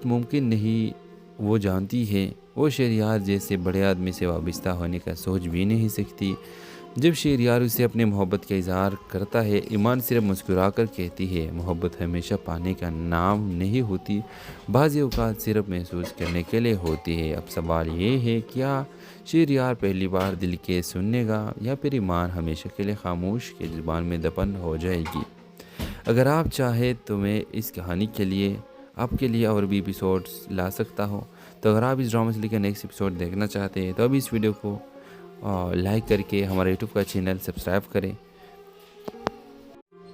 ممکن نہیں وہ جانتی ہے، وہ شہریار جیسے بڑے آدمی سے وابستہ ہونے کا سوچ بھی نہیں سکتی۔ جب شہریار اسے اپنے محبت کا اظہار کرتا ہے، ایمان صرف مسکرا کر کہتی ہے، محبت ہمیشہ پانے کا نام نہیں ہوتی، بعض اوقات صرف محسوس کرنے کے لیے ہوتی ہے۔ اب سوال یہ ہے، کیا شہریار پہلی بار دل کے سننے گا یا پھر ایمان ہمیشہ کے لیے خاموش کی زبان میں دفن ہو جائے گی؟ اگر آپ چاہیں تو میں اس کہانی کے لیے آپ کے لیے اور بھی ایپیسوڈز لا سکتا ہوں۔ تو اگر آپ اس ڈرامہ سے لے کر نیکسٹ ایپیسوڈ دیکھنا چاہتے ہیں تو ابھی اس ویڈیو کو لائک کر کے ہمارے یوٹیوب کا چینل سبسکرائب کریں۔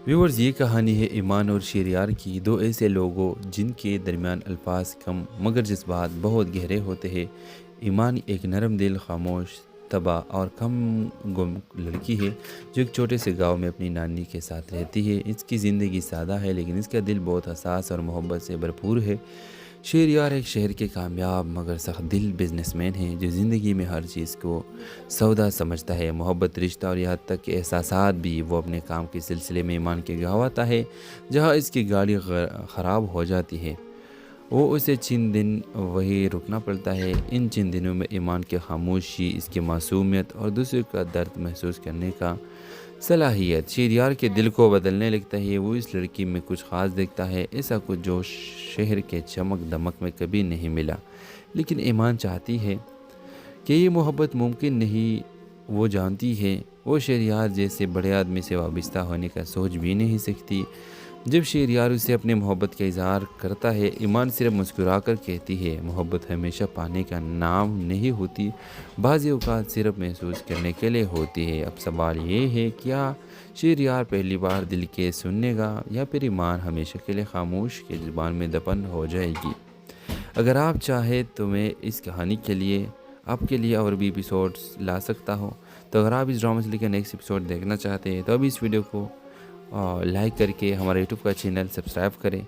ویورز، یہ کہانی ہے ایمان اور شہریار کی، دو ایسے لوگوں جن کے درمیان الفاظ کم مگر جذبات بہت گہرے ہوتے ہیں۔ ایمان ایک نرم دل، خاموش طبع اور کم گم لڑکی ہے جو ایک چھوٹے سے گاؤں میں اپنی نانی کے ساتھ رہتی ہے۔ اس کی زندگی سادہ ہے لیکن اس کا دل بہت حساس اور محبت سے بھرپور ہے۔ شہریار ایک شہر کے کامیاب مگر سخت دل بزنس مین ہے جو زندگی میں ہر چیز کو سودا سمجھتا ہے، محبت، رشتہ اور یہاں تک کہ احساسات بھی۔ وہ اپنے کام کے سلسلے میں ایمان کے گاؤں آتا ہے جہاں اس کی گاڑی خراب ہو جاتی ہے۔ وہ اسے چند دن وہی رکنا پڑتا ہے۔ ان چند دنوں میں ایمان کی خاموشی، اس کی معصومیت اور دوسرے کا درد محسوس کرنے کا صلاحیت شہریار کے دل کو بدلنے لگتا ہے۔ وہ اس لڑکی میں کچھ خاص دیکھتا ہے، ایسا کچھ جو شہر کے چمک دمک میں کبھی نہیں ملا۔ لیکن ایمان چاہتی ہے کہ یہ محبت ممکن نہیں۔ وہ جانتی ہے وہ شہریار جیسے بڑے آدمی سے وابستہ ہونے کا سوچ بھی نہیں سکتی۔ جب شہریار اسے اپنے محبت کا اظہار کرتا ہے، ایمان صرف مسکرا کر کہتی ہے، محبت ہمیشہ پانے کا نام نہیں ہوتی، بعض اوقات صرف محسوس کرنے کے لیے ہوتی ہے۔ اب سوال یہ ہے، کیا شہریار پہلی بار دل کے سننے گا یا پھر ایمان ہمیشہ کے لیے خاموش کی زبان میں دفن ہو جائے گی؟ اگر آپ چاہیں تو میں اس کہانی کے لیے آپ کے لیے اور بھی ایپیسوڈز لا سکتا ہوں۔ تو اگر آپ اس ڈرامہ سے لے کر نیکسٹ ایپیسوڈ دیکھنا چاہتے ہیں تو ابھی اس ویڈیو کو لائک کر کے ہمارے یوٹیوب کا چینل سبسکرائب کریں۔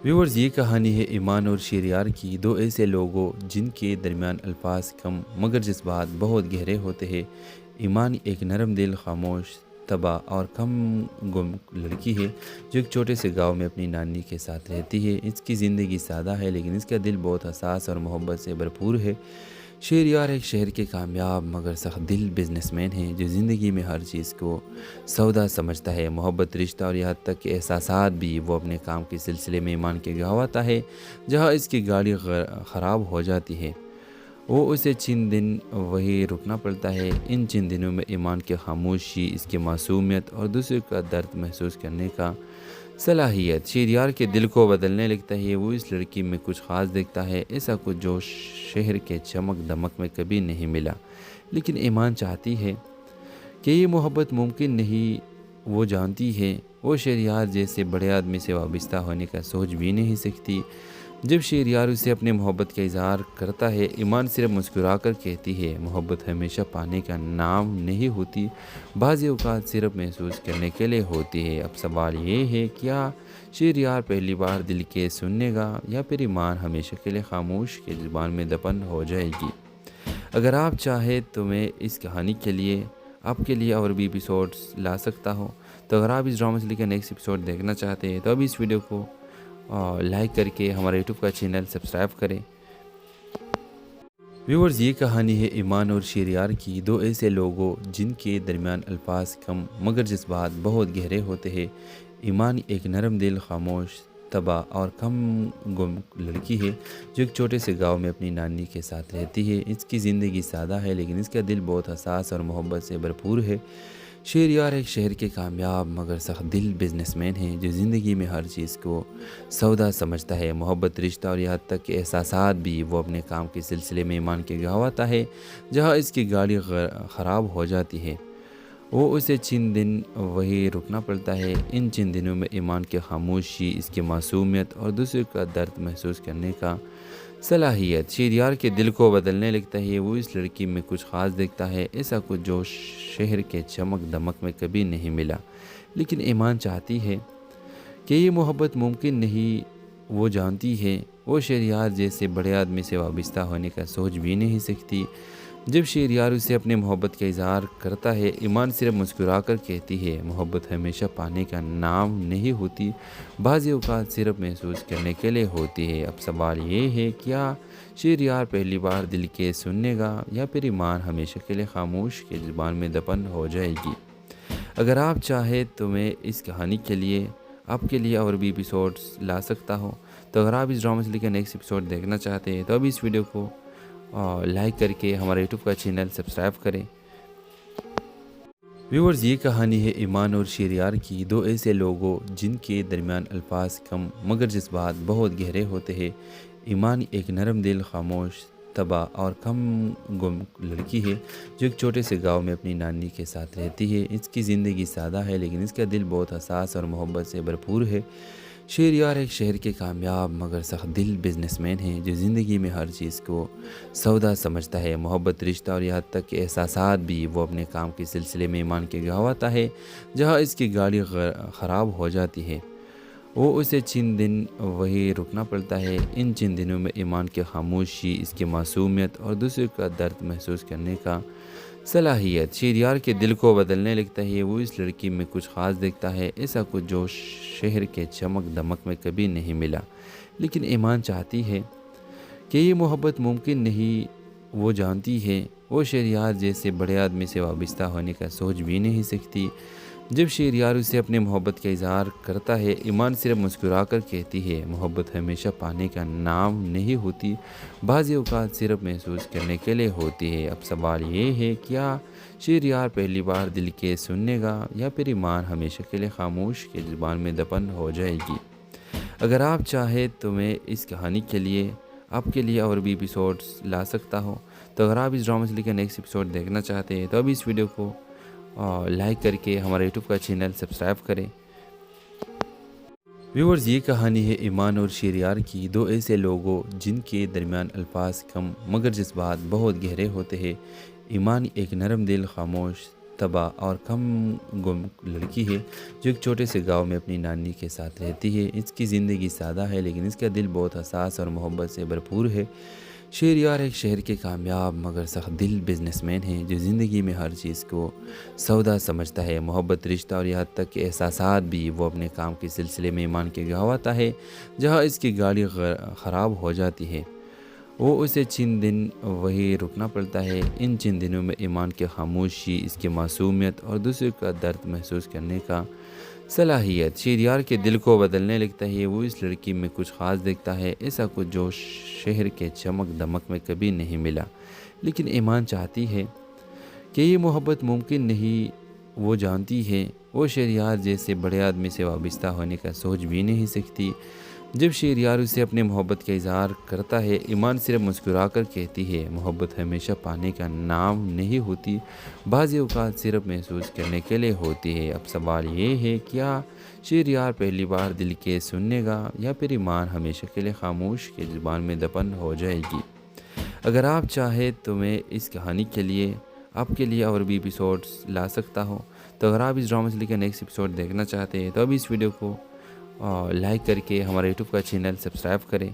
ویورز، یہ کہانی ہے ایمان اور شہریار کی، دو ایسے لوگوں جن کے درمیان الفاظ کم مگر جذبات بہت گہرے ہوتے ہیں۔ ایمان ایک نرم دل، خاموش طبع اور کم گم لڑکی ہے جو ایک چھوٹے سے گاؤں میں اپنی نانی کے ساتھ رہتی ہے۔ اس کی زندگی سادہ ہے لیکن اس کا دل بہت حساس اور محبت سے بھرپور ہے۔ شہریار ایک شہر کے کامیاب مگر سخت دل بزنس مین ہے جو زندگی میں ہر چیز کو سودا سمجھتا ہے، محبت، رشتہ اور یہاں تک کہ احساسات بھی۔ وہ اپنے کام کے سلسلے میں ایمان کے گاؤں آتا ہے جہاں اس کی گاڑی خراب ہو جاتی ہے۔ وہ اسے چند دن وہی رکنا پڑتا ہے۔ ان چند دنوں میں ایمان کی خاموشی، اس کی معصومیت اور دوسرے کا درد محسوس کرنے کا صلاحیت شہریار کے دل کو بدلنے لگتا ہے۔ وہ اس لڑکی میں کچھ خاص دیکھتا ہے، ایسا کچھ جو شہر کے چمک دمک میں کبھی نہیں ملا۔ لیکن ایمان چاہتی ہے کہ یہ محبت ممکن نہیں۔ وہ جانتی ہے وہ شہریار جیسے بڑے آدمی سے وابستہ ہونے کا سوچ بھی نہیں سکتی۔ جب شہریار اسے اپنے محبت کا اظہار کرتا ہے، ایمان صرف مسکرا کر کہتی ہے، محبت ہمیشہ پانے کا نام نہیں ہوتی، بعض اوقات صرف محسوس کرنے کے لیے ہوتی ہے۔ اب سوال یہ ہے، کیا شہریار پہلی بار دل کے سننے گا یا پھر ایمان ہمیشہ کے لیے خاموش کی زبان میں دفن ہو جائے گی؟ اگر آپ چاہیں تو میں اس کہانی کے لیے آپ کے لیے اور بھی ایپیسوڈز لا سکتا ہوں۔ تو اگر آپ اس ڈرامہ سے لے کر نیکسٹ ایپیسوڈ دیکھنا چاہتے ہیں تو ابھی اس ویڈیو کو لائک کر کے ہمارے یوٹیوب کا چینل سبسکرائب کریں۔ ویورز، یہ کہانی ہے ایمان اور شہریار کی، دو ایسے لوگوں جن کے درمیان الفاظ کم مگر جذبات بہت گہرے ہوتے ہیں۔ ایمان ایک نرم دل، خاموش طبع اور کم گم لڑکی ہے جو ایک چھوٹے سے گاؤں میں اپنی نانی کے ساتھ رہتی ہے۔ اس کی زندگی سادہ ہے لیکن اس کا دل بہت حساس اور محبت سے بھرپور ہے۔ شہریار ایک شہر کے کامیاب مگر سخت دل بزنس مین ہے جو زندگی میں ہر چیز کو سودا سمجھتا ہے، محبت، رشتہ اور یہاں تک کہ احساسات بھی۔ وہ اپنے کام کے سلسلے میں ایمان کے گاؤں آتا ہے جہاں اس کی گاڑی خراب ہو جاتی ہے۔ وہ اسے چند دن وہی رکنا پڑتا ہے۔ ان چند دنوں میں ایمان کی خاموشی، اس کی معصومیت اور دوسرے کا درد محسوس کرنے کا صلاحیت شہریار کے دل کو بدلنے لگتا ہے۔ وہ اس لڑکی میں کچھ خاص دیکھتا ہے، ایسا کچھ جو شہر کے چمک دمک میں کبھی نہیں ملا۔ لیکن ایمان چاہتی ہے کہ یہ محبت ممکن نہیں۔ وہ جانتی ہے وہ شہریار جیسے بڑے آدمی سے وابستہ ہونے کا سوچ بھی نہیں سکتی۔ جب شہریار اسے اپنے محبت کا اظہار کرتا ہے، ایمان صرف مسکرا کر کہتی ہے محبت ہمیشہ پانے کا نام نہیں ہوتی، بعض اوقات صرف محسوس کرنے کے لیے ہوتی ہے۔ اب سوال یہ ہے، کیا شہریار پہلی بار دل کے سننے گا یا پھر ایمان ہمیشہ کے لیے خاموش کی زبان میں دفن ہو جائے گی؟ اگر آپ چاہیں تو میں اس کہانی کے لیے آپ کے لیے اور بھی ایپیسوڈز لا سکتا ہوں۔ تو اگر آپ اس ڈرامہ سے لے کے نیکسٹ ایپیسوڈ دیکھنا چاہتے ہیں تو ابھی اس ویڈیو کو لائک کر کے ہمارے یوٹیوب کا چینل سبسکرائب کریں۔ ویورز، یہ کہانی ہے ایمان اور شہریار کی، دو ایسے لوگوں جن کے درمیان الفاظ کم مگر جذبات بہت گہرے ہوتے ہیں۔ ایمان ایک نرم دل، خاموش طبع اور کم گم لڑکی ہے جو ایک چھوٹے سے گاؤں میں اپنی نانی کے ساتھ رہتی ہے۔ اس کی زندگی سادہ ہے لیکن اس کا دل بہت حساس اور محبت سے بھرپور ہے۔ شہریار ایک شہر کے کامیاب مگر سخت دل بزنس مین ہے جو زندگی میں ہر چیز کو سودا سمجھتا ہے، محبت، رشتہ اور یہاں تک کہ احساسات بھی۔ وہ اپنے کام کے سلسلے میں ایمان کے گاؤں آتا ہے جہاں اس کی گاڑی خراب ہو جاتی ہے۔ وہ اسے چند دن وہی رکنا پڑتا ہے۔ ان چند دنوں میں ایمان کی خاموشی، اس کی معصومیت اور دوسرے کا درد محسوس کرنے کا صلاحیت شہریار کے دل کو بدلنے لگتا ہے۔ وہ اس لڑکی میں کچھ خاص دیکھتا ہے، ایسا کچھ جو شہر کے چمک دمک میں کبھی نہیں ملا۔ لیکن ایمان چاہتی ہے کہ یہ محبت ممکن نہیں۔ وہ جانتی ہے وہ شہریار جیسے بڑے آدمی سے وابستہ ہونے کا سوچ بھی نہیں سکتی۔ جب شہریار اسے اپنے محبت کا اظہار کرتا ہے، ایمان صرف مسکرا کر کہتی ہے محبت ہمیشہ پانے کا نام نہیں ہوتی، بعض اوقات صرف محسوس کرنے کے لیے ہوتی ہے۔ اب سوال یہ ہے، کیا شہریار پہلی بار دل کے سننے گا یا پھر ایمان ہمیشہ کے لیے خاموش کی زبان میں دفن ہو جائے گی؟ اگر آپ چاہیں تو میں اس کہانی کے لیے آپ کے لیے اور بھی ایپیسوڈز لا سکتا ہوں۔ تو اگر آپ اس ڈرامہ سے لے کے نیکسٹ ایپیسوڈ دیکھنا چاہتے ہیں تو ابھی اس ویڈیو کو لائک کر کے ہمارے یوٹیوب کا چینل سبسکرائب کریں۔ ویورز، یہ کہانی ہے ایمان اور شہریار کی، دو ایسے لوگوں جن کے درمیان الفاظ کم مگر جذبات بہت گہرے ہوتے ہیں۔ ایمان ایک نرم دل، خاموش طبع اور کم گم لڑکی ہے جو ایک چھوٹے سے گاؤں میں اپنی نانی کے ساتھ رہتی ہے۔ اس کی زندگی سادہ ہے لیکن اس کا دل بہت حساس اور محبت سے بھرپور ہے۔ شہریار ایک شہر کے کامیاب مگر سخت دل بزنس مین ہے جو زندگی میں ہر چیز کو سودا سمجھتا ہے، محبت، رشتہ اور یہاں تک کہ احساسات بھی۔ وہ اپنے کام کے سلسلے میں ایمان کے گاؤں آتا ہے جہاں اس کی گاڑی خراب ہو جاتی ہے۔ وہ اسے چند دن وہی رکنا پڑتا ہے۔ ان چند دنوں میں ایمان کی خاموشی، اس کی معصومیت اور دوسرے کا درد محسوس کرنے کا صلاحیت شہریار کے دل کو بدلنے لگتا ہے۔ وہ اس لڑکی میں کچھ خاص دیکھتا ہے، ایسا کچھ جو شہر کے چمک دمک میں کبھی نہیں ملا۔ لیکن ایمان چاہتی ہے کہ یہ محبت ممکن نہیں۔ وہ جانتی ہے وہ شہریار جیسے بڑے آدمی سے وابستہ ہونے کا سوچ بھی نہیں سکتی۔ جب شہریار اسے اپنے محبت کا اظہار کرتا ہے، ایمان صرف مسکرا کر کہتی ہے محبت ہمیشہ پانے کا نام نہیں ہوتی، بعض اوقات صرف محسوس کرنے کے لیے ہوتی ہے۔ اب سوال یہ ہے، کیا شہریار پہلی بار دل کے سننے گا یا پھر ایمان ہمیشہ کے لیے خاموش کی زبان میں دفن ہو جائے گی؟ اگر آپ چاہیں تو میں اس کہانی کے لیے آپ کے لیے اور بھی ایپیسوڈز لا سکتا ہوں۔ تو اگر آپ اس ڈرامہ سے لے کے نیکسٹ ایپیسوڈ دیکھنا چاہتے ہیں تو ابھی اس ویڈیو کو لائک کر کے ہمارے یوٹیوب کا چینل سبسکرائب کریں۔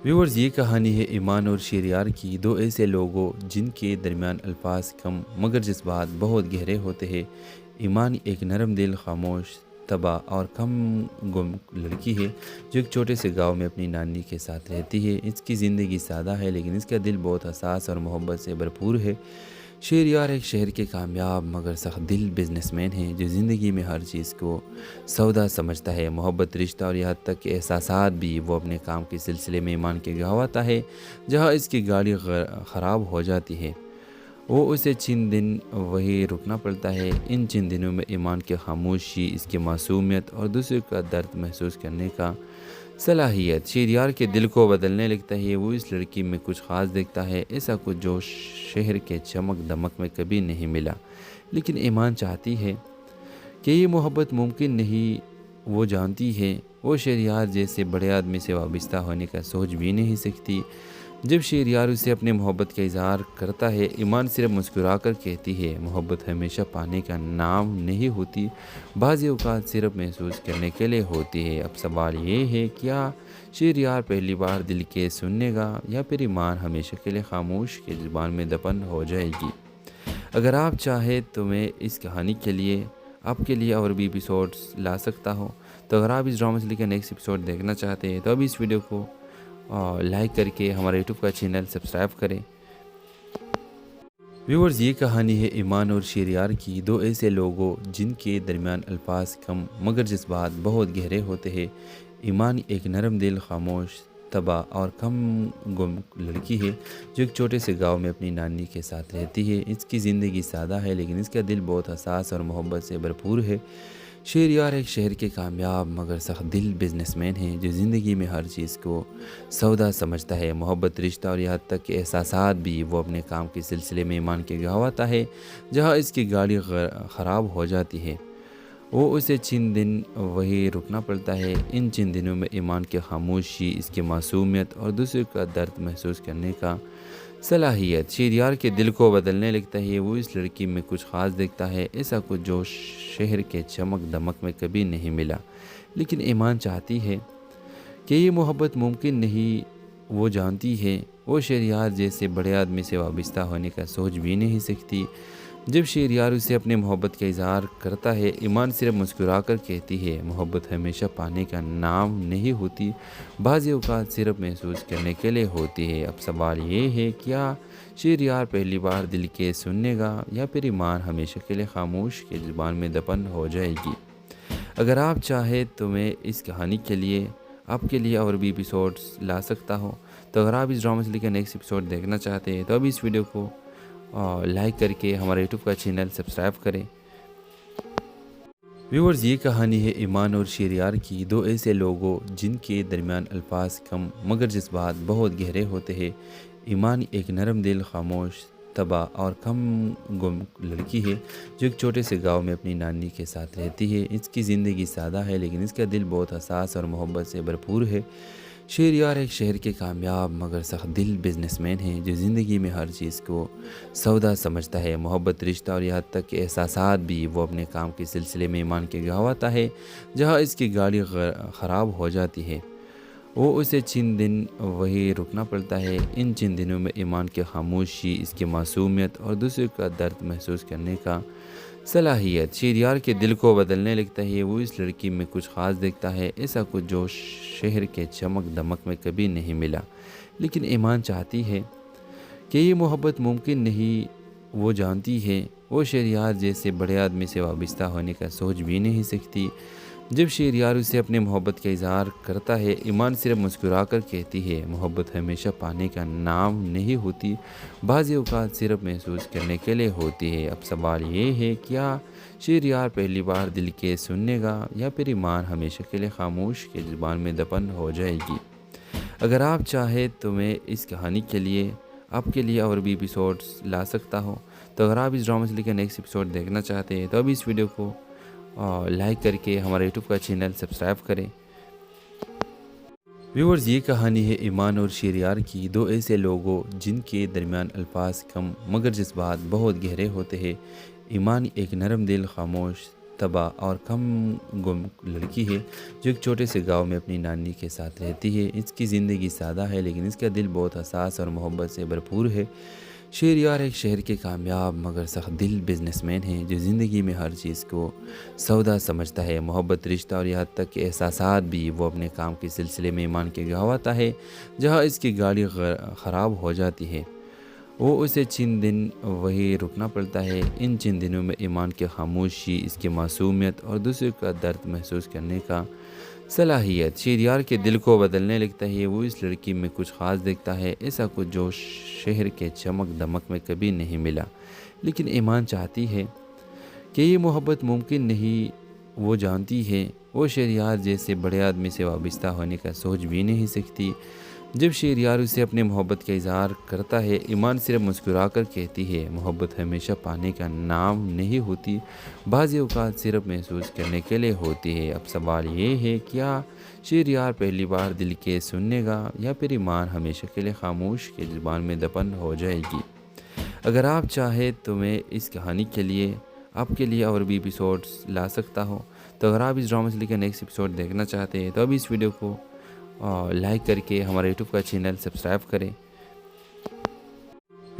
ویورز، یہ کہانی ہے ایمان اور شہریار کی، دو ایسے لوگوں جن کے درمیان الفاظ کم مگر جذبات بہت گہرے ہوتے ہیں۔ ایمان ایک نرم دل، خاموش طبع اور کم گم لڑکی ہے جو ایک چھوٹے سے گاؤں میں اپنی نانی کے ساتھ رہتی ہے۔ اس کی زندگی سادہ ہے لیکن اس کا دل بہت حساس اور محبت سے بھرپور ہے۔ شہریار ایک شہر کے کامیاب مگر سخت دل بزنس مین ہے جو زندگی میں ہر چیز کو سودا سمجھتا ہے، محبت، رشتہ اور یہاں تک کہ احساسات بھی۔ وہ اپنے کام کے سلسلے میں ایمان کے گاؤں آتا ہے جہاں اس کی گاڑی خراب ہو جاتی ہے۔ وہ اسے چند دن وہی رکنا پڑتا ہے۔ ان چند دنوں میں ایمان کی خاموشی، اس کی معصومیت اور دوسرے کا درد محسوس کرنے کا صلاحیت شہریار کے دل کو بدلنے لگتا ہے۔ وہ اس لڑکی میں کچھ خاص دیکھتا ہے، ایسا کچھ جو شہر کے چمک دمک میں کبھی نہیں ملا۔ لیکن ایمان چاہتی ہے کہ یہ محبت ممکن نہیں۔ وہ جانتی ہے وہ شہریار جیسے بڑے آدمی سے وابستہ ہونے کا سوچ بھی نہیں سکتی۔ جب شہریار اسے اپنے محبت کا اظہار کرتا ہے، ایمان صرف مسکرا کر کہتی ہے محبت ہمیشہ پانے کا نام نہیں ہوتی، بعض اوقات صرف محسوس کرنے کے لیے ہوتی ہے۔ اب سوال یہ ہے، کیا شہریار پہلی بار دل کے سننے گا یا پھر ایمان ہمیشہ کے لیے خاموش کی زبان میں دفن ہو جائے گی؟ اگر آپ چاہیں تو میں اس کہانی کے لیے آپ کے لیے اور بھی ایپیسوڈز لا سکتا ہوں۔ تو اگر آپ اس ڈرامہ سے لے کر نیکسٹ ایپیسوڈ دیکھنا چاہتے ہیں تو ابھی اس ویڈیو کو لائک کر کے ہمارے یوٹیوب کا چینل سبسکرائب کریں۔ ویورز، یہ کہانی ہے ایمان اور شہریار کی، دو ایسے لوگوں جن کے درمیان الفاظ کم مگر جذبات بہت گہرے ہوتے ہیں۔ ایمان ایک نرم دل، خاموش طبع اور کم گم لڑکی ہے جو ایک چھوٹے سے گاؤں میں اپنی نانی کے ساتھ رہتی ہے۔ اس کی زندگی سادہ ہے لیکن اس کا دل بہت حساس اور محبت سے بھرپور ہے۔ شہریار ایک شہر کے کامیاب مگر سخت دل بزنس مین ہے جو زندگی میں ہر چیز کو سودا سمجھتا ہے، محبت، رشتہ اور یہاں تک کہ احساسات بھی۔ وہ اپنے کام کے سلسلے میں ایمان کے گاؤں آتا ہے جہاں اس کی گاڑی خراب ہو جاتی ہے۔ وہ اسے چند دن وہی رکنا پڑتا ہے۔ ان چند دنوں میں ایمان کی خاموشی، اس کی معصومیت اور دوسرے کا درد محسوس کرنے کا صلاحیت شہریار کے دل کو بدلنے لگتا ہے۔ وہ اس لڑکی میں کچھ خاص دیکھتا ہے، ایسا کچھ جو شہر کے چمک دمک میں کبھی نہیں ملا۔ لیکن ایمان چاہتی ہے کہ یہ محبت ممکن نہیں۔ وہ جانتی ہے وہ شہریار جیسے بڑے آدمی سے وابستہ ہونے کا سوچ بھی نہیں سکتی۔ جب شہریار اسے اپنے محبت کا اظہار کرتا ہے، ایمان صرف مسکرا کر کہتی ہے محبت ہمیشہ پانے کا نام نہیں ہوتی، بعض اوقات صرف محسوس کرنے کے لیے ہوتی ہے۔ اب سوال یہ ہے، کیا شہریار پہلی بار دل کے سننے گا یا پھر ایمان ہمیشہ کے لیے خاموش کی زبان میں دفن ہو جائے گی؟ اگر آپ چاہیں تو میں اس کہانی کے لیے آپ کے لیے اور بھی ایپیسوڈز لا سکتا ہوں۔ تو اگر آپ اس ڈرامہ سے لے کر نیکسٹ ایپیسوڈ دیکھنا چاہتے ہیں تو ابھی اس ویڈیو کو لائک کر کے ہمارے یوٹیوب کا چینل سبسکرائب کریں۔ ویورز، یہ کہانی ہے ایمان اور شہریار کی، دو ایسے لوگوں جن کے درمیان الفاظ کم مگر جذبات بہت گہرے ہوتے ہیں۔ ایمان ایک نرم دل، خاموش طبع اور کم گم لڑکی ہے جو ایک چھوٹے سے گاؤں میں اپنی نانی کے ساتھ رہتی ہے۔ اس کی زندگی سادہ ہے لیکن اس کا دل بہت حساس اور محبت سے بھرپور ہے۔ شہریار ایک شہر کے کامیاب مگر سخت دل بزنس مین ہے جو زندگی میں ہر چیز کو سودا سمجھتا ہے، محبت، رشتہ اور یہاں تک کہ احساسات بھی۔ وہ اپنے کام کے سلسلے میں ایمان کے گاؤں آتا ہے جہاں اس کی گاڑی خراب ہو جاتی ہے۔ وہ اسے چند دن وہی رکنا پڑتا ہے۔ ان چند دنوں میں ایمان کی خاموشی، اس کی معصومیت اور دوسرے کا درد محسوس کرنے کا صلاحیت شہریار کے دل کو بدلنے لگتا ہے۔ وہ اس لڑکی میں کچھ خاص دیکھتا ہے، ایسا کچھ جو شہر کے چمک دمک میں کبھی نہیں ملا۔ لیکن ایمان چاہتی ہے کہ یہ محبت ممکن نہیں۔ وہ جانتی ہے وہ شہریار جیسے بڑے آدمی سے وابستہ ہونے کا سوچ بھی نہیں سکتی۔ جب شہریار اسے اپنے محبت کا اظہار کرتا ہے، ایمان صرف مسکرا کر کہتی ہے محبت ہمیشہ پانے کا نام نہیں ہوتی، بعض اوقات صرف محسوس کرنے کے لیے ہوتی ہے۔ اب سوال یہ ہے، کیا شہریار پہلی بار دل کے سننے گا یا پھر ایمان ہمیشہ کے لیے خاموش کی زبان میں دفن ہو جائے گی؟ اگر آپ چاہیں تو میں اس کہانی کے لیے آپ کے لیے اور بھی ایپیسوڈز لا سکتا ہوں۔ تو اگر آپ اس ڈرامہ سے لے کر نیکسٹ ایپیسوڈ دیکھنا چاہتے ہیں تو ابھی اس ویڈیو کو لائک کر کے ہمارے یوٹیوب کا چینل سبسکرائب کریں۔ ویورز، یہ کہانی ہے ایمان اور شہریار کی، دو ایسے لوگوں جن کے درمیان الفاظ کم مگر جذبات بہت گہرے ہوتے ہیں۔ ایمان ایک نرم دل، خاموش طبع اور کم گم لڑکی ہے جو ایک چھوٹے سے گاؤں میں اپنی نانی کے ساتھ رہتی ہے۔ اس کی زندگی سادہ ہے لیکن اس کا دل بہت حساس اور محبت سے بھرپور ہے۔ شہریار ایک شہر کے کامیاب مگر سخت دل بزنس مین ہے جو زندگی میں ہر چیز کو سودا سمجھتا ہے، محبت، رشتہ اور یہاں تک کہ احساسات بھی۔ وہ اپنے کام کے سلسلے میں ایمان کے گاؤں آتا ہے جہاں اس کی گاڑی خراب ہو جاتی ہے۔ وہ اسے چند دن وہی رکنا پڑتا ہے۔ ان چند دنوں میں ایمان کی خاموشی، اس کی معصومیت اور دوسرے کا درد محسوس کرنے کا صلاحیت شہریار کے دل کو بدلنے لگتا ہے۔ وہ اس لڑکی میں کچھ خاص دیکھتا ہے، ایسا کچھ جو شہر کے چمک دمک میں کبھی نہیں ملا۔ لیکن ایمان چاہتی ہے کہ یہ محبت ممکن نہیں۔ وہ جانتی ہے وہ شہریار جیسے بڑے آدمی سے وابستہ ہونے کا سوچ بھی نہیں سکتی۔ جب شہریار اسے اپنے محبت کا اظہار کرتا ہے، ایمان صرف مسکرا کر کہتی ہے محبت ہمیشہ پانے کا نام نہیں ہوتی، بعض اوقات صرف محسوس کرنے کے لیے ہوتی ہے۔ اب سوال یہ ہے، کیا شیر یار پہلی بار دل کے سننے گا یا پھر ایمان ہمیشہ کے لیے خاموش کے زبان میں دفن ہو جائے گی۔ اگر آپ چاہیں تو میں اس کہانی کے لیے آپ کے لیے اور بھی ایپیسوڈز لا سکتا ہوں، تو اگر آپ اس ڈرامہ سے لے کر نیکسٹ ایپیسوڈ دیکھنا چاہتے ہیں تو ابھی اس ویڈیو کو لائک کر کے ہمارے یوٹیوب کا چینل سبسکرائب کریں۔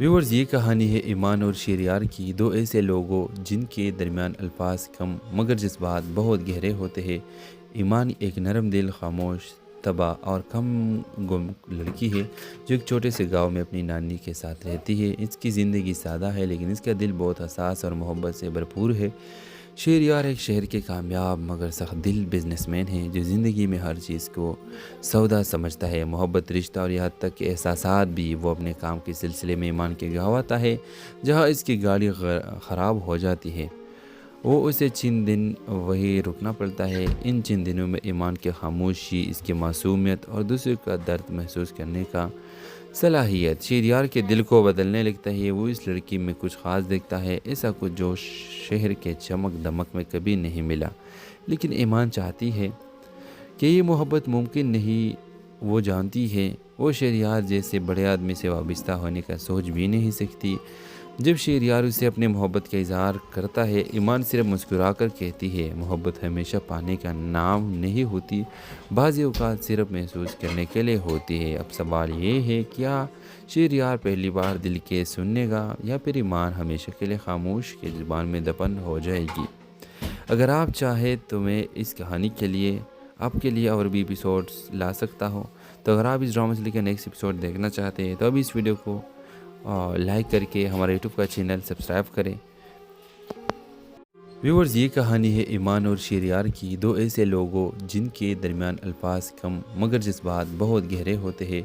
ویورز، یہ کہانی ہے ایمان اور شیریار کی، دو ایسے لوگوں جن کے درمیان الفاظ کم مگر جذبات بہت گہرے ہوتے ہیں۔ ایمان ایک نرم دل، خاموش طبع اور کم گم لڑکی ہے جو ایک چھوٹے سے گاؤں میں اپنی نانی کے ساتھ رہتی ہے۔ اس کی زندگی سادہ ہے لیکن اس کا دل بہت حساس اور محبت سے بھرپور ہے۔ شہریار ایک شہر کے کامیاب مگر سخت دل بزنس مین ہے جو زندگی میں ہر چیز کو سودا سمجھتا ہے، محبت، رشتہ اور یہاں تک کہ احساسات بھی۔ وہ اپنے کام کے سلسلے میں ایمان کے گاؤں آتا ہے جہاں اس کی گاڑی خراب ہو جاتی ہے۔ وہ اسے چند دن وہی رکنا پڑتا ہے۔ ان چند دنوں میں ایمان کی خاموشی، اس کی معصومیت اور دوسرے کا درد محسوس کرنے کا صلاحیت شہریار کے دل کو بدلنے لگتا ہے۔ وہ اس لڑکی میں کچھ خاص دیکھتا ہے، ایسا کچھ جو شہر کے چمک دمک میں کبھی نہیں ملا۔ لیکن ایمان چاہتی ہے کہ یہ محبت ممکن نہیں۔ وہ جانتی ہے وہ شہریار جیسے بڑے آدمی سے وابستہ ہونے کا سوچ بھی نہیں سکتی۔ جب شہریار اسے اپنے محبت کا اظہار کرتا ہے، ایمان صرف مسکرا کر کہتی ہے، محبت ہمیشہ پانے کا نام نہیں ہوتی، بعض اوقات صرف محسوس کرنے کے لیے ہوتی ہے۔ اب سوال یہ ہے، کیا شہریار پہلی بار دل کے سننے گا یا پھر ایمان ہمیشہ کے لیے خاموش کے زبان میں دفن ہو جائے گی؟ اگر آپ چاہیں تو میں اس کہانی کے لیے آپ کے لیے اور بھی ایپیسوڈز لا سکتا ہوں، تو اگر آپ اس ڈرامہ سے لے کر نیکسٹ ایپیسوڈ دیکھنا چاہتے ہیں تو ابھی اس ویڈیو کو لائک کر کے ہمارے یوٹیوب کا چینل سبسکرائب کریں۔ ویورز، یہ کہانی ہے ایمان اور شیریار کی، دو ایسے لوگوں جن کے درمیان الفاظ کم مگر جذبات بہت گہرے ہوتے ہیں۔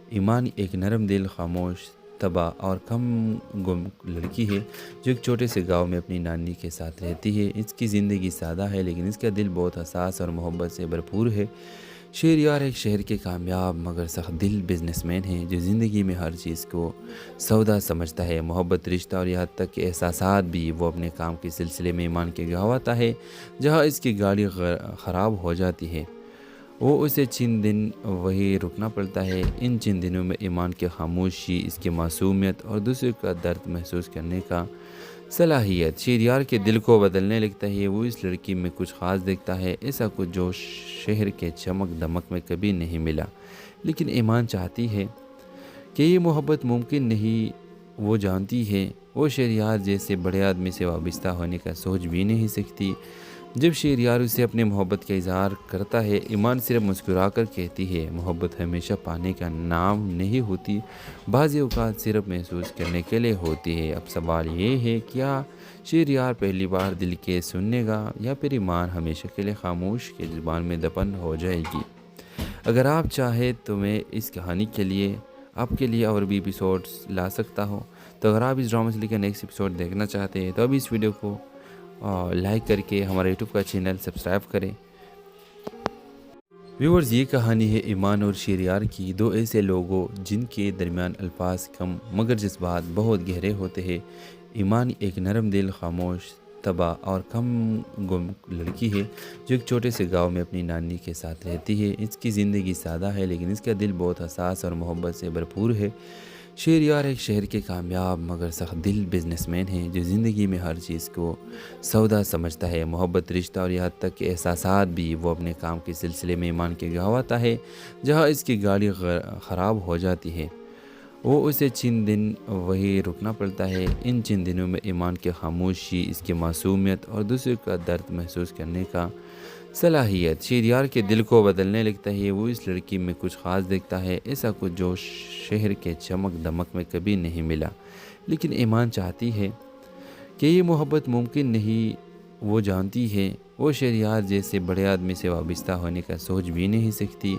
ایمان ایک نرم دل، خاموش طبع اور کم گم لڑکی ہے جو ایک چھوٹے سے گاؤں میں اپنی نانی کے ساتھ رہتی ہے۔ اس کی زندگی سادہ ہے لیکن اس کا دل بہت حساس اور محبت سے بھرپور ہے۔ شہریار ایک شہر کے کامیاب مگر سخت دل بزنس مین ہے جو زندگی میں ہر چیز کو سودا سمجھتا ہے، محبت، رشتہ اور یہاں تک کہ احساسات بھی۔ وہ اپنے کام کے سلسلے میں ایمان کے گاؤں آتا ہے جہاں اس کی گاڑی خراب ہو جاتی ہے۔ وہ اسے چند دن وہی رکنا پڑتا ہے۔ ان چند دنوں میں ایمان کی خاموشی، اس کی معصومیت اور دوسرے کا درد محسوس کرنے کا صلاحیت شہریار کے دل کو بدلنے لگتا ہے۔ وہ اس لڑکی میں کچھ خاص دیکھتا ہے، ایسا کچھ جو شہر کے چمک دمک میں کبھی نہیں ملا۔ لیکن ایمان چاہتی ہے کہ یہ محبت ممکن نہیں۔ وہ جانتی ہے وہ شہریار جیسے بڑے آدمی سے وابستہ ہونے کا سوچ بھی نہیں سکتی۔ جب شہریار اسے اپنے محبت کا اظہار کرتا ہے، ایمان صرف مسکرا کر کہتی ہے، محبت ہمیشہ پانے کا نام نہیں ہوتی، بعض اوقات صرف محسوس کرنے کے لیے ہوتی ہے۔ اب سوال یہ ہے، کیا شہریار پہلی بار دل کے سننے گا یا پھر ایمان ہمیشہ کے لیے خاموش کے زبان میں دفن ہو جائے گی؟ اگر آپ چاہیں تو میں اس کہانی کے لیے آپ کے لیے اور بھی ایپیسوڈز لا سکتا ہوں، تو اگر آپ اس ڈرامہ سے لے کر نیکسٹ ایپیسوڈ دیکھنا چاہتے ہیں تو ابھی اس ویڈیو کو لائک کر کے ہمارے یوٹیوب کا چینل سبسکرائب کریں۔ ویورز، یہ کہانی ہے ایمان اور شیریار کی، دو ایسے لوگوں جن کے درمیان الفاظ کم مگر جذبات بہت گہرے ہوتے ہیں۔ ایمان ایک نرم دل، خاموش طبع اور کم گم لڑکی ہے جو ایک چھوٹے سے گاؤں میں اپنی نانی کے ساتھ رہتی ہے۔ اس کی زندگی سادہ ہے لیکن اس کا دل بہت حساس اور محبت سے بھرپور ہے۔ شہریار ایک شہر کے کامیاب مگر سخت دل بزنس مین ہے جو زندگی میں ہر چیز کو سودا سمجھتا ہے، محبت، رشتہ اور یہاں تک کہ احساسات بھی۔ وہ اپنے کام کے سلسلے میں ایمان کے گاؤں آتا ہے جہاں اس کی گاڑی خراب ہو جاتی ہے۔ وہ اسے چند دن وہی رکنا پڑتا ہے۔ ان چند دنوں میں ایمان کی خاموشی، اس کی معصومیت اور دوسرے کا درد محسوس کرنے کا صلاحیت شہریار کے دل کو بدلنے لگتا ہے۔ وہ اس لڑکی میں کچھ خاص دیکھتا ہے، ایسا کچھ جو شہر کے چمک دمک میں کبھی نہیں ملا۔ لیکن ایمان چاہتی ہے کہ یہ محبت ممکن نہیں۔ وہ جانتی ہے وہ شہریار جیسے بڑے آدمی سے وابستہ ہونے کا سوچ بھی نہیں سکتی۔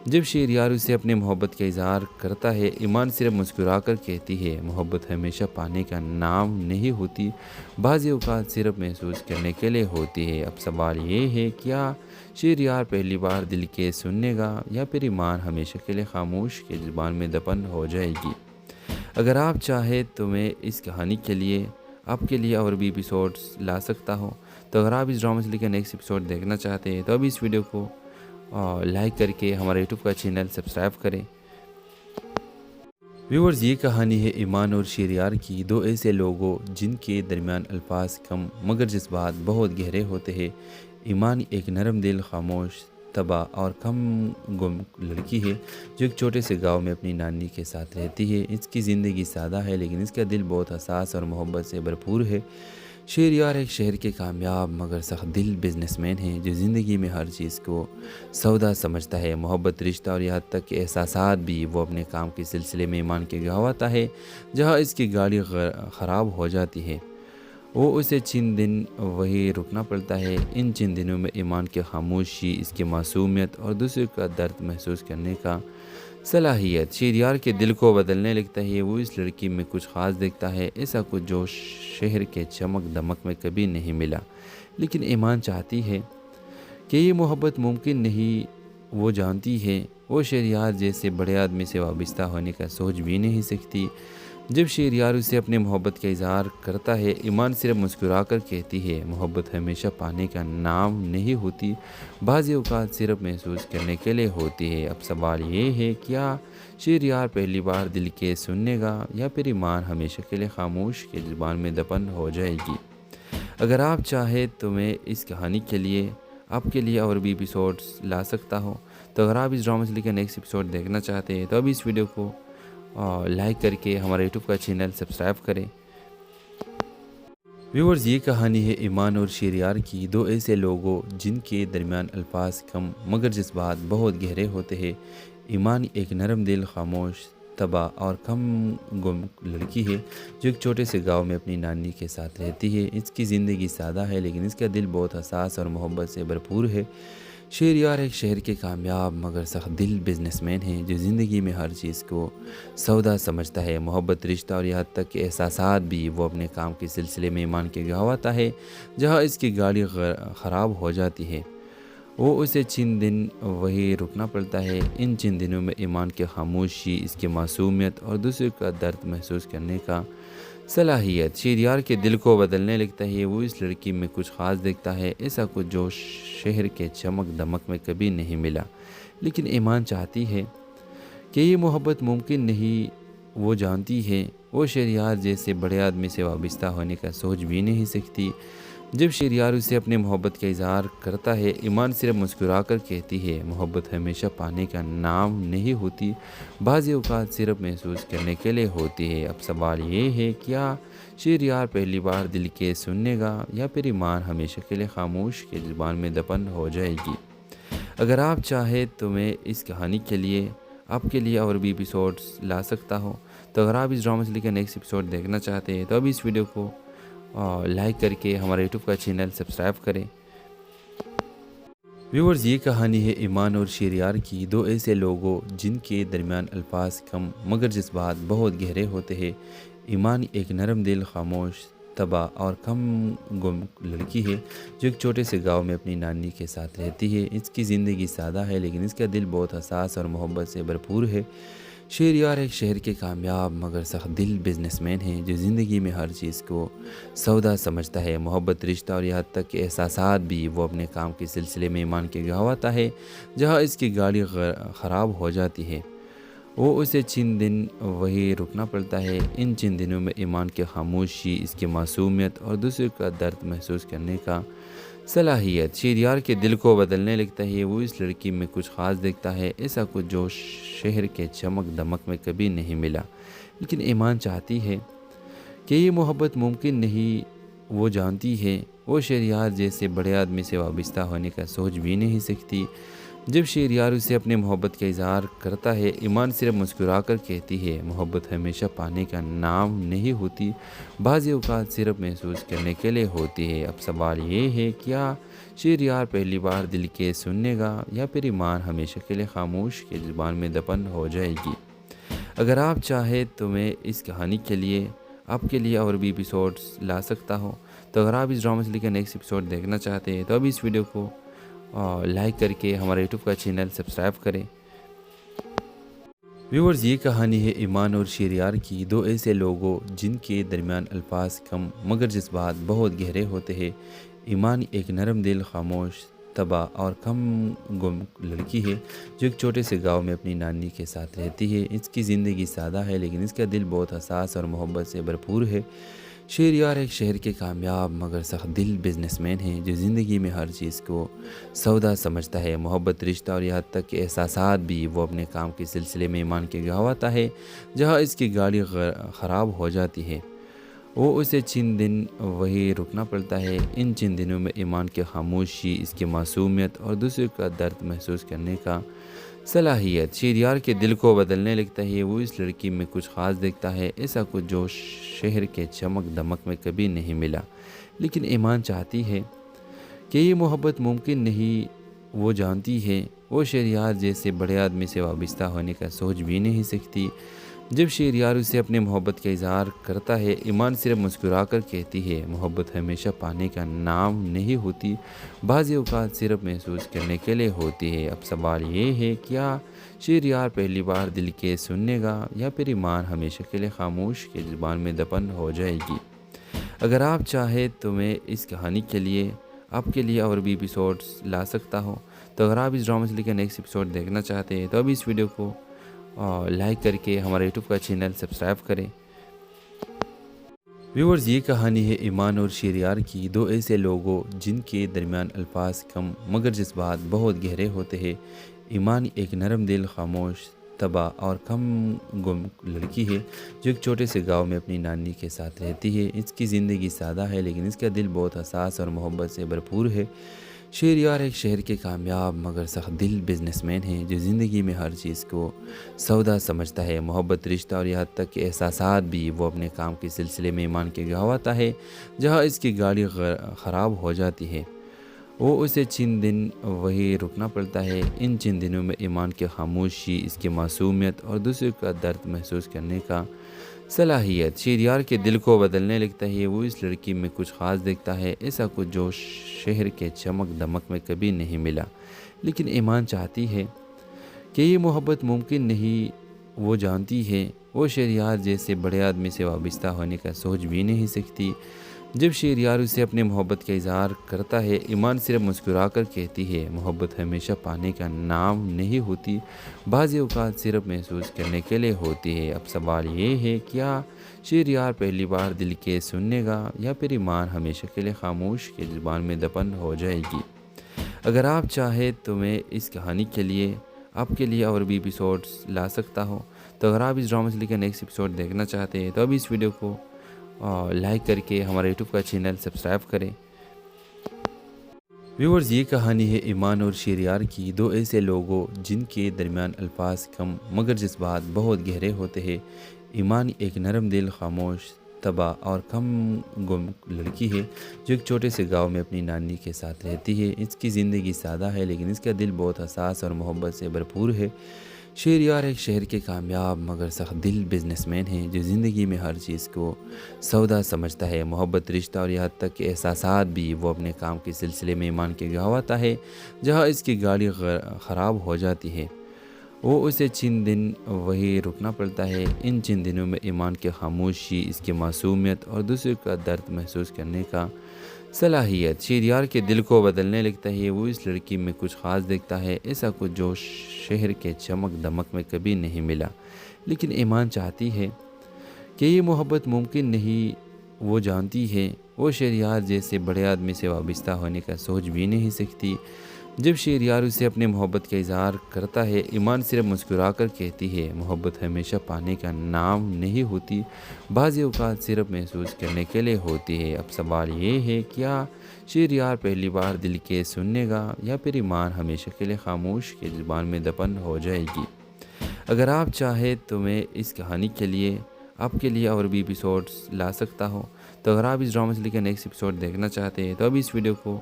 جب شہریار اسے اپنے محبت کا اظہار کرتا ہے، ایمان صرف مسکرا کر کہتی ہے، محبت ہمیشہ پانے کا نام نہیں ہوتی، بعض اوقات صرف محسوس کرنے کے لیے ہوتی ہے۔ اب سوال یہ ہے، کیا شہریار پہلی بار دل کے سننے گا یا پھر ایمان ہمیشہ کے لیے خاموش کے زبان میں دفن ہو جائے گی؟ اگر آپ چاہیں تو میں اس کہانی کے لیے آپ کے لیے اور بھی ایپیسوڈز لا سکتا ہوں، تو اگر آپ اس ڈرامہ سے لے کر نیکسٹ ایپیسوڈ دیکھنا چاہتے ہیں تو ابھی اس ویڈیو کو لائک کر کے ہمارے یوٹیوب کا چینل سبسکرائب کریں۔ ویورز، یہ کہانی ہے ایمان اور شہریار کی، دو ایسے لوگوں جن کے درمیان الفاظ کم مگر جذبات بہت گہرے ہوتے ہیں۔ ایمان ایک نرم دل، خاموش، تباہ اور کم گم لڑکی ہے جو ایک چھوٹے سے گاؤں میں اپنی نانی کے ساتھ رہتی ہے۔ اس کی زندگی سادہ ہے لیکن اس کا دل بہت حساس اور محبت سے بھرپور ہے۔ شہریار ایک شہر کے کامیاب مگر سخت دل بزنس مین ہے جو زندگی میں ہر چیز کو سودا سمجھتا ہے، محبت، رشتہ اور یہاں تک کہ احساسات بھی۔ وہ اپنے کام کے سلسلے میں ایمان کے گاؤں آتا ہے جہاں اس کی گاڑی خراب ہو جاتی ہے۔ وہ اسے چند دن وہی رکنا پڑتا ہے۔ ان چند دنوں میں ایمان کی خاموشی، اس کی معصومیت اور دوسرے کا درد محسوس کرنے کا صلاحیت شہریار کے دل کو بدلنے لگتا ہے۔ وہ اس لڑکی میں کچھ خاص دیکھتا ہے، ایسا کچھ جو شہر کے چمک دمک میں کبھی نہیں ملا۔ لیکن ایمان چاہتی ہے کہ یہ محبت ممکن نہیں۔ وہ جانتی ہے وہ شہریار جیسے بڑے آدمی سے وابستہ ہونے کا سوچ بھی نہیں سکتی۔ جب شہریار اسے اپنے محبت کا اظہار کرتا ہے، ایمان صرف مسکرا کر کہتی ہے، محبت ہمیشہ پانے کا نام نہیں ہوتی، بعض اوقات صرف محسوس کرنے کے لیے ہوتی ہے۔ اب سوال یہ ہے، کیا شہریار پہلی بار دل کے سننے گا یا پھر ایمان ہمیشہ کے لیے خاموش کے زبان میں دفن ہو جائے گی؟ اگر آپ چاہیں تو میں اس کہانی کے لیے آپ کے لیے اور بھی ایپیسوڈز لا سکتا ہوں۔ تو اگر آپ اس ڈرامہ سے لے کر نیکسٹ ایپیسوڈ دیکھنا چاہتے ہیں تو ابھی اس ویڈیو کو لائک کر کے ہمارے یوٹیوب کا چینل سبسکرائب کریں۔ ویورز، یہ کہانی ہے ایمان اور شہریار کی، دو ایسے لوگوں جن کے درمیان الفاظ کم مگر جذبات بہت گہرے ہوتے ہیں۔ ایمان ایک نرم دل، خاموش، تباہ اور کم گم لڑکی ہے جو ایک چھوٹے سے گاؤں میں اپنی نانی کے ساتھ رہتی ہے۔ اس کی زندگی سادہ ہے لیکن اس کا دل بہت حساس اور محبت سے بھرپور ہے۔ شہریار ایک شہر کے کامیاب مگر سخت دل بزنس مین ہے جو زندگی میں ہر چیز کو سودا سمجھتا ہے، محبت، رشتہ اور یہاں تک کہ احساسات بھی۔ وہ اپنے کام کے سلسلے میں ایمان کے گاؤں آتا ہے جہاں اس کی گاڑی خراب ہو جاتی ہے۔ وہ اسے چند دن وہی رکنا پڑتا ہے۔ ان چند دنوں میں ایمان کی خاموشی، اس کی معصومیت اور دوسرے کا درد محسوس کرنے کا صلاحیت شہریار کے دل کو بدلنے لگتا ہے۔ وہ اس لڑکی میں کچھ خاص دیکھتا ہے، ایسا کچھ جو شہر کے چمک دمک میں کبھی نہیں ملا۔ لیکن ایمان چاہتی ہے کہ یہ محبت ممکن نہیں۔ وہ جانتی ہے وہ شہریار جیسے بڑے آدمی سے وابستہ ہونے کا سوچ بھی نہیں سکتی۔ جب شہریار اسے اپنے محبت کا اظہار کرتا ہے، ایمان صرف مسکرا کر کہتی ہے، محبت ہمیشہ پانے کا نام نہیں ہوتی، بعض اوقات صرف محسوس کرنے کے لیے ہوتی ہے۔ اب سوال یہ ہے، کیا شہریار پہلی بار دل کے سننے گا یا پھر ایمان ہمیشہ کے لیے خاموش کے زبان میں دفن ہو جائے گی؟ اگر آپ چاہیں تو میں اس کہانی کے لیے آپ کے لیے اور بھی ایپیسوڈز لا سکتا ہوں۔ تو اگر آپ اس ڈرامہ سے لے کر نیکسٹ ایپیسوڈ دیکھنا چاہتے ہیں تو ابھی اس ویڈیو کو لائک کر کے ہمارے یوٹیوب کا چینل سبسکرائب کریں۔ ویورز، یہ کہانی ہے ایمان اور شہریار کی، دو ایسے لوگوں جن کے درمیان الفاظ کم مگر جذبات بہت گہرے ہوتے ہیں۔ ایمان ایک نرم دل، خاموش، تباہ اور کم گم لڑکی ہے جو ایک چھوٹے سے گاؤں میں اپنی نانی کے ساتھ رہتی ہے۔ اس کی زندگی سادہ ہے لیکن اس کا دل بہت حساس اور محبت سے بھرپور ہے۔ شہریار ایک شہر کے کامیاب مگر سخت دل بزنس مین ہے جو زندگی میں ہر چیز کو سودا سمجھتا ہے، محبت، رشتہ اور یہاں تک کہ احساسات بھی۔ وہ اپنے کام کے سلسلے میں ایمان کے گاؤں آتا ہے جہاں اس کی گاڑی خراب ہو جاتی ہے۔ وہ اسے چند دن وہی رکنا پڑتا ہے۔ ان چند دنوں میں ایمان کی خاموشی، اس کی معصومیت اور دوسرے کا درد محسوس کرنے کا صلاحیت شہریار کے دل کو بدلنے لگتا ہے۔ وہ اس لڑکی میں کچھ خاص دیکھتا ہے، ایسا کچھ جو شہر کے چمک دمک میں کبھی نہیں ملا۔ لیکن ایمان چاہتی ہے کہ یہ محبت ممکن نہیں۔ وہ جانتی ہے وہ شہریار جیسے بڑے آدمی سے وابستہ ہونے کا سوچ بھی نہیں سکتی۔ جب شہریار اسے اپنے محبت کا اظہار کرتا ہے، ایمان صرف مسکرا کر کہتی ہے، محبت ہمیشہ پانے کا نام نہیں ہوتی، بعض اوقات صرف محسوس کرنے کے لیے ہوتی ہے۔ اب سوال یہ ہے، کیا شہریار پہلی بار دل کے سننے گا یا پھر ایمان ہمیشہ کے لیے خاموش کے زبان میں دفن ہو جائے گی؟ اگر آپ چاہیں تو میں اس کہانی کے لیے آپ کے لیے اور بھی ایپیسوڈز لا سکتا ہوں۔ تو اگر آپ اس ڈرامہ سے لے کر نیکسٹ ایپیسوڈ دیکھنا چاہتے ہیں تو ابھی اس ویڈیو کو لائک کر کے ہمارے یوٹیوب کا چینل سبسکرائب کریں۔ ویورز، یہ کہانی ہے ایمان اور شہریار کی، دو ایسے لوگوں جن کے درمیان الفاظ کم مگر جذبات بہت گہرے ہوتے ہیں۔ ایمان ایک نرم دل، خاموش، طبع اور کم گم لڑکی ہے جو ایک چھوٹے سے گاؤں میں اپنی نانی کے ساتھ رہتی ہے۔ اس کی زندگی سادہ ہے لیکن اس کا دل بہت حساس اور محبت سے بھرپور ہے۔ شہریار ایک شہر کے کامیاب مگر سخت دل بزنس مین ہیں جو زندگی میں ہر چیز کو سودا سمجھتا ہے۔ محبت، رشتہ اور یہاں تک کہ احساسات بھی وہ اپنے کام کے سلسلے میں ایمان کے گہواتا ہے۔ جہاں اس کی گاڑی خراب ہو جاتی ہے وہ اسے چند دن وہی رکنا پڑتا ہے۔ ان چند دنوں میں ایمان کی خاموشی، اس کی معصومیت اور دوسرے کا درد محسوس کرنے کا صلاحیت شہریار کے دل کو بدلنے لگتا ہے۔ وہ اس لڑکی میں کچھ خاص دیکھتا ہے، ایسا کچھ جو شہر کے چمک دمک میں کبھی نہیں ملا۔ لیکن ایمان چاہتی ہے کہ یہ محبت ممکن نہیں، وہ جانتی ہے وہ شہریار جیسے بڑے آدمی سے وابستہ ہونے کا سوچ بھی نہیں سکتی۔ جب شہریار اسے اپنے محبت کا اظہار کرتا ہے ایمان صرف مسکرا کر کہتی ہے، محبت ہمیشہ پانے کا نام نہیں ہوتی، بعض اوقات صرف محسوس کرنے کے لیے ہوتی ہے۔ اب سوال یہ ہے، کیا شہریار پہلی بار دل کے سننے گا یا پھر ایمان ہمیشہ کے لیے خاموش کے زبان میں دفن ہو جائے گی؟ اگر آپ چاہیں تو میں اس کہانی کے لیے آپ کے لیے اور بھی ایپیسوڈز لا سکتا ہوں، تو اگر آپ اس ڈرامہ سے لے کے نیکسٹ ایپیسوڈ دیکھنا چاہتے ہیں تو ابھی اس ویڈیو کو لائک کر کے ہمارے یوٹیوب کا چینل سبسکرائب کریں۔ ویورز، یہ کہانی ہے ایمان اور شہریار کی، دو ایسے لوگوں جن کے درمیان الفاظ کم مگر جذبات بہت گہرے ہوتے ہیں۔ ایمان ایک نرم دل، خاموش طبع اور کم گم لڑکی ہے جو ایک چھوٹے سے گاؤں میں اپنی نانی کے ساتھ رہتی ہے۔ اس کی زندگی سادہ ہے لیکن اس کا دل بہت حساس اور محبت سے بھرپور ہے۔ شہریار ایک شہر کے کامیاب مگر سخت دل بزنس مین ہیں جو زندگی میں ہر چیز کو سودا سمجھتا ہے۔ محبت، رشتہ اور یہاں تک کہ احساسات بھی وہ اپنے کام کے سلسلے میں ایمان کے گہواتا ہے۔ جہاں اس کی گاڑی خراب ہو جاتی ہے وہ اسے چند دن وہی رکنا پڑتا ہے۔ ان چند دنوں میں ایمان کی خاموشی، اس کی معصومیت اور دوسرے کا درد محسوس کرنے کا صلاحیت شہریار کے دل کو بدلنے لگتا ہے۔ وہ اس لڑکی میں کچھ خاص دیکھتا ہے، ایسا کچھ جو شہر کے چمک دمک میں کبھی نہیں ملا۔ لیکن ایمان چاہتی ہے کہ یہ محبت ممکن نہیں، وہ جانتی ہے وہ شہریار جیسے بڑے آدمی سے وابستہ ہونے کا سوچ بھی نہیں سکتی۔ جب شہریار اسے اپنے محبت کا اظہار کرتا ہے ایمان صرف مسکرا کر کہتی ہے، محبت ہمیشہ پانے کا نام نہیں ہوتی، بعض اوقات صرف محسوس کرنے کے لیے ہوتی ہے۔ اب سوال یہ ہے، کیا شہریار پہلی بار دل کے سننے گا یا پھر ایمان ہمیشہ کے لیے خاموش کے زبان میں دفن ہو جائے گی؟ اگر آپ چاہیں تو میں اس کہانی کے لیے آپ کے لیے اور بھی ایپیسوڈز لا سکتا ہوں، تو اگر آپ اس ڈرامہ سے لے کے نیکسٹ ایپیسوڈ دیکھنا چاہتے ہیں تو ابھی اس ویڈیو کو لائک کر کے ہمارے یوٹیوب کا چینل سبسکرائب کریں۔ ویورز، یہ کہانی ہے ایمان اور شہریار کی، دو ایسے لوگوں جن کے درمیان الفاظ کم مگر جذبات بہت گہرے ہوتے ہیں۔ ایمان ایک نرم دل، خاموش طبع اور کم گم لڑکی ہے جو ایک چھوٹے سے گاؤں میں اپنی نانی کے ساتھ رہتی ہے۔ اس کی زندگی سادہ ہے لیکن اس کا دل بہت حساس اور محبت سے بھرپور ہے۔ شہریار ایک شہر کے کامیاب مگر سخت دل بزنس مین ہیں جو زندگی میں ہر چیز کو سودا سمجھتا ہے۔ محبت، رشتہ اور یہاں تک کہ احساسات بھی وہ اپنے کام کے سلسلے میں ایمان کے گہواتا ہے۔ جہاں اس کی گاڑی خراب ہو جاتی ہے وہ اسے چند دن وہی رکنا پڑتا ہے۔ ان چند دنوں میں ایمان کی خاموشی، اس کی معصومیت اور دوسرے کا درد محسوس کرنے کا صلاحیت شہریار کے دل کو بدلنے لگتا ہے۔ وہ اس لڑکی میں کچھ خاص دیکھتا ہے، ایسا کچھ جو شہر کے چمک دمک میں کبھی نہیں ملا۔ لیکن ایمان چاہتی ہے کہ یہ محبت ممکن نہیں، وہ جانتی ہے وہ شہریار جیسے بڑے آدمی سے وابستہ ہونے کا سوچ بھی نہیں سکتی۔ جب شہریار اسے اپنے محبت کا اظہار کرتا ہے ایمان صرف مسکرا کر کہتی ہے، محبت ہمیشہ پانے کا نام نہیں ہوتی، بعض اوقات صرف محسوس کرنے کے لیے ہوتی ہے۔ اب سوال یہ ہے، کیا شہریار پہلی بار دل کے سننے گا یا پھر ایمان ہمیشہ کے لیے خاموش کے زبان میں دفن ہو جائے گی؟ اگر آپ چاہیں تو میں اس کہانی کے لیے آپ کے لیے اور بھی ایپیسوڈز لا سکتا ہوں، تو اگر آپ اس ڈرامہ سے لے کے نیکسٹ ایپیسوڈ دیکھنا چاہتے ہیں تو ابھی اس ویڈیو کو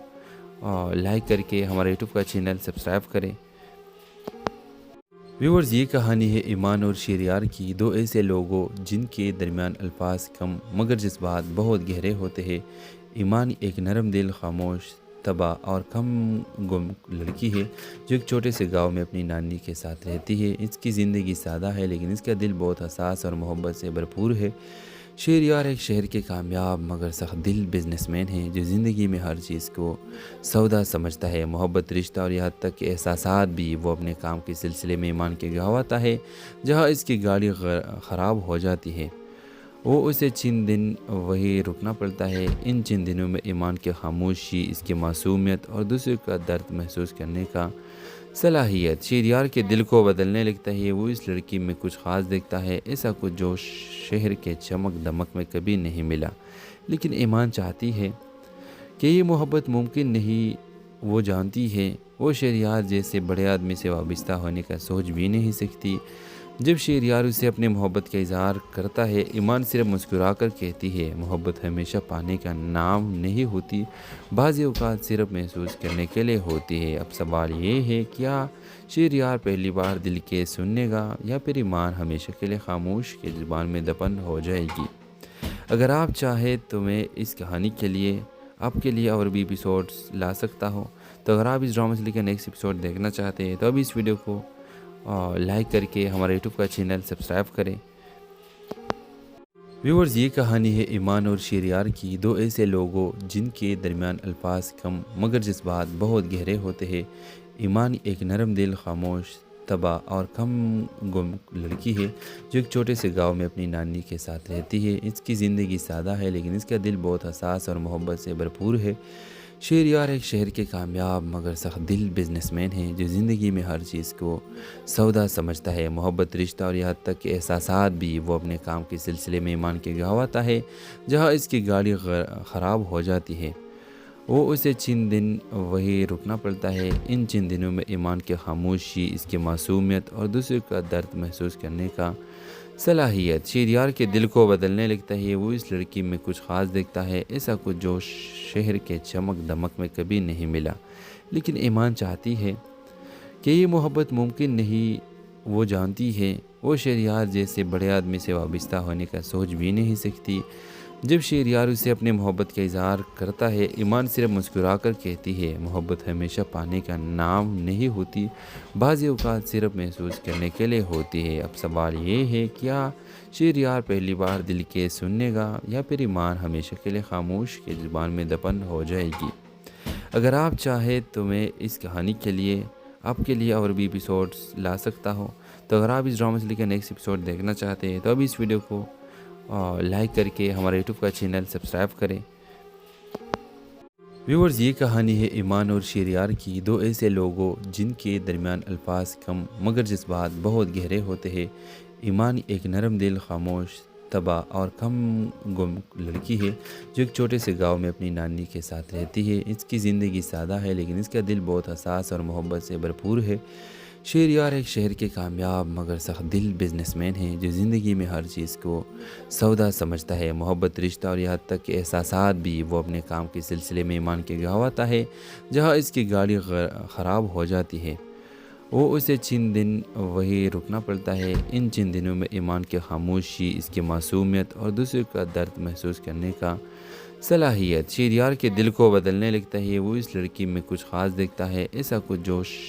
لائک کر کے ہمارے یوٹیوب کا چینل سبسکرائب کریں۔ ویورز، یہ کہانی ہے ایمان اور شہریار کی، دو ایسے لوگوں جن کے درمیان الفاظ کم مگر جذبات بہت گہرے ہوتے ہیں۔ ایمان ایک نرم دل، خاموش طبع اور کم گم لڑکی ہے جو ایک چھوٹے سے گاؤں میں اپنی نانی کے ساتھ رہتی ہے۔ اس کی زندگی سادہ ہے لیکن اس کا دل بہت حساس اور محبت سے بھرپور ہے۔ شہریار ایک شہر کے کامیاب مگر سخت دل بزنس مین ہیں جو زندگی میں ہر چیز کو سودا سمجھتا ہے۔ محبت، رشتہ اور یہاں تک کہ احساسات بھی وہ اپنے کام کے سلسلے میں ایمان کے گواتا ہے۔ جہاں اس کی گاڑی خراب ہو جاتی ہے وہ اسے چند دن وہی رکنا پڑتا ہے۔ ان چند دنوں میں ایمان کی خاموشی، اس کی معصومیت اور دوسرے کا درد محسوس کرنے کا صلاحیت شہریار کے دل کو بدلنے لگتا ہے۔ وہ اس لڑکی میں کچھ خاص دیکھتا ہے، ایسا کچھ جو شہر کے چمک دمک میں کبھی نہیں ملا۔ لیکن ایمان چاہتی ہے کہ یہ محبت ممکن نہیں۔ وہ جانتی ہے وہ شہریار جیسے بڑے آدمی سے وابستہ ہونے کا سوچ بھی نہیں سکتی۔ جب شہریار اسے اپنے محبت کا اظہار کرتا ہے، ایمان صرف مسکرا کر کہتی ہے، محبت ہمیشہ پانے کا نام نہیں ہوتی، بعض اوقات صرف محسوس کرنے کے لیے ہوتی ہے۔ اب سوال یہ ہے، کیا شہریار پہلی بار دل کے سننے گا یا پھر ایمان ہمیشہ کے لیے خاموش کی زبان میں دفن ہو جائے گی؟ اگر آپ چاہیں تو میں اس کہانی کے لیے آپ کے لیے اور بھی ایپیسوڈز لا سکتا ہوں۔ تو اگر آپ اس ڈرامہ سے لے کر نیکسٹ ایپیسوڈ دیکھنا چاہتے ہیں تو ابھی اس ویڈیو کو لائک کر کے ہمارے یوٹیوب کا چینل سبسکرائب کریں۔ ویورز، یہ کہانی ہے ایمان اور شہریار کی، دو ایسے لوگوں جن کے درمیان الفاظ کم مگر جذبات بہت گہرے ہوتے ہیں۔ ایمان ایک نرم دل، خاموش طبع اور کم گم لڑکی ہے جو ایک چھوٹے سے گاؤں میں اپنی نانی کے ساتھ رہتی ہے۔ اس کی زندگی سادہ ہے لیکن اس کا دل بہت حساس اور محبت سے بھرپور ہے۔ شہریار ایک شہر کے کامیاب مگر سخت دل بزنس مین ہیں جو زندگی میں ہر چیز کو سودا سمجھتا ہے۔ محبت، رشتہ اور یہاں تک کہ احساسات بھی وہ اپنے کام کے سلسلے میں ایمان کے گواتا ہے۔ جہاں اس کی گاڑی خراب ہو جاتی ہے وہ اسے چند دن وہی رکنا پڑتا ہے۔ ان چند دنوں میں ایمان کی خاموشی، اس کی معصومیت اور دوسرے کا درد محسوس کرنے کا صلاحیت شہریار کے دل کو بدلنے لگتا ہے۔ وہ اس لڑکی میں کچھ خاص دیکھتا ہے، ایسا کچھ جو شہر کے چمک دمک میں کبھی نہیں ملا۔ لیکن ایمان چاہتی ہے کہ یہ محبت ممکن نہیں۔ وہ جانتی ہے وہ شہریار جیسے بڑے آدمی سے وابستہ ہونے کا سوچ بھی نہیں سکتی۔ جب شہریار اسے اپنے محبت کا اظہار کرتا ہے، ایمان صرف مسکرا کر کہتی ہے، محبت ہمیشہ پانے کا نام نہیں ہوتی، بعض اوقات صرف محسوس کرنے کے لیے ہوتی ہے۔ اب سوال یہ ہے، کیا شہریار پہلی بار دل کے سننے گا یا پھر ایمان ہمیشہ کے لیے خاموش کی زبان میں دفن ہو جائے گی؟ اگر آپ چاہیں تو میں اس کہانی کے لیے آپ کے لیے اور بھی ایپیسوڈز لا سکتا ہوں۔ تو اگر آپ اس ڈرامہ سے لے کر نیکسٹ ایپیسوڈ دیکھنا چاہتے ہیں تو ابھی اس ویڈیو کو لائک کر کے ہمارے یوٹیوب کا چینل سبسکرائب کریں۔ ویورز، یہ کہانی ہے ایمان اور شہریار کی، دو ایسے لوگوں جن کے درمیان الفاظ کم مگر جذبات بہت گہرے ہوتے ہیں۔ ایمان ایک نرم دل، خاموش طبع اور کم گم لڑکی ہے جو ایک چھوٹے سے گاؤں میں اپنی نانی کے ساتھ رہتی ہے۔ اس کی زندگی سادہ ہے لیکن اس کا دل بہت حساس اور محبت سے بھرپور ہے۔ شہریار ایک شہر کے کامیاب مگر سخت دل بزنس مین ہیں جو زندگی میں ہر چیز کو سودا سمجھتا ہے۔ محبت، رشتہ اور یہاں تک کہ احساسات بھی وہ اپنے کام کے سلسلے میں ایمان کے گواتا ہے۔ جہاں اس کی گاڑی خراب ہو جاتی ہے وہ اسے چند دن وہی رکنا پڑتا ہے۔ ان چند دنوں میں ایمان کی خاموشی، اس کی معصومیت اور دوسرے کا درد محسوس کرنے کا صلاحیت شہریار کے دل کو بدلنے لگتا ہے۔ وہ اس لڑکی میں کچھ خاص دیکھتا ہے، ایسا کچھ جو